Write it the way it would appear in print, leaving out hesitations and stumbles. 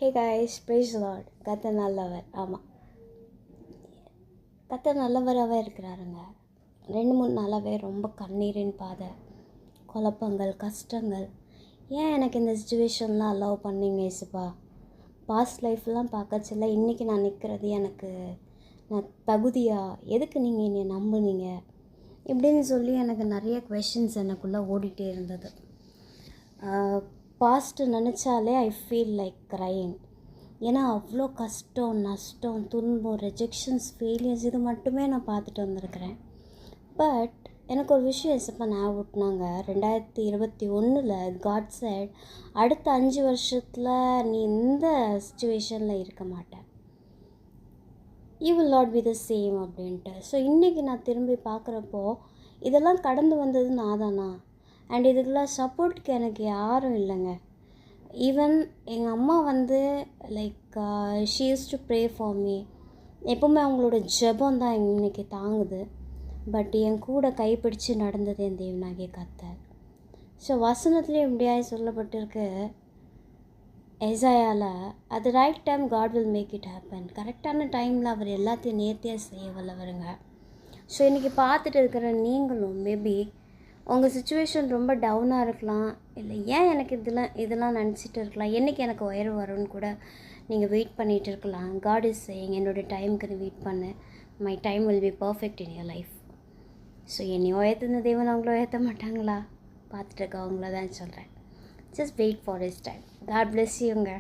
Hey guys, price Lord. கர்த்தர் நல்லவர். ஆமாம், கர்த்தர் நல்லவராகவே இருக்கிறாருங்க. 2-3 நாளாகவே ரொம்ப கண்ணீரின் பாதை, குழப்பங்கள், கஷ்டங்கள். ஏன் எனக்கு இந்த சுச்சுவேஷன்லாம் அலோவ் பண்ணீங்க இயேசுப்பா? பாஸ்ட் லைஃப்லாம் பார்க்கச்சில்ல இன்றைக்கி நான் நிற்கிறது எனக்கு நான் தகுதியா? எதுக்கு நீங்கள் என்னை நம்புனீங்க இப்படின்னு சொல்லி எனக்கு நிறைய கொஷின்ஸ் எனக்குள்ளே ஓடிட்டே இருந்தது. பாஸ்ட்டு நினச்சாலே ஐ ஃபீல் லைக் க்ரையிங். ஏன்னா அவ்வளோ கஷ்டம், நஷ்டம், துன்பம், ரிஜெக்ஷன்ஸ், ஃபெயிலியர்ஸ் இது மட்டுமே நான் பார்த்துட்டு வந்திருக்கிறேன். பட் எனக்கு ஒரு விஷயம் எசப்பா ஞாபகம்னாங்க. 2021 காட் சைட் அடுத்த 5 வருஷத்தில் நீ இந்த சுச்சுவேஷனில் இருக்க மாட்டேன், you will not be the same அப்படின்ட்டு. ஸோ இன்றைக்கி நான் திரும்பி பார்க்குறப்போ இதெல்லாம் கடந்து வந்தது நான் தானா? அண்ட் இதுக்கெல்லாம் சப்போர்ட்டுக்கு எனக்கு யாரும் இல்லைங்க. ஈவன் எங்கள் அம்மா like she use to pray for me. எப்போவுமே அவங்களோட ஜெபம் தான் இன்றைக்கி தாங்குது. பட் என் கூட கைப்பிடிச்சு நடந்தது என் தேவனாகிய கர்த்தர். ஸோ வசனத்துலேயும் எப்படியாய் சொல்லப்பட்டிருக்கு எசாயால, அது right time God will make it happen. கரெக்டான டைமில் அவர் எல்லாத்தையும் நேர்த்தியாக செய்ய வல்லவருங்க. ஸோ இன்றைக்கி பார்த்துட்டு இருக்கிற நீங்களும் மேபி உங்கள் சுச்சுவேஷன் ரொம்ப டவுனாக இருக்கலாம், இல்லை ஏன் எனக்கு இதெல்லாம் நினச்சிட்டு இருக்கலாம், என்றைக்கு எனக்கு உயர்வு வரும்னு கூட நீங்கள் வெயிட் பண்ணிகிட்டு இருக்கலாம். காட் இஸ் சேயிங், என்னோடய டைமுக்கு நீ வெயிட் பண்ணு, my time will be perfect in your life. So என்னை உயர்த்தின தேவன் அவங்கள உயர்த்த மாட்டாங்களா? பார்த்துட்டு இருக்க அவங்கள தான் சொல்கிறேன். Just wait for his time. God bless யூங்க.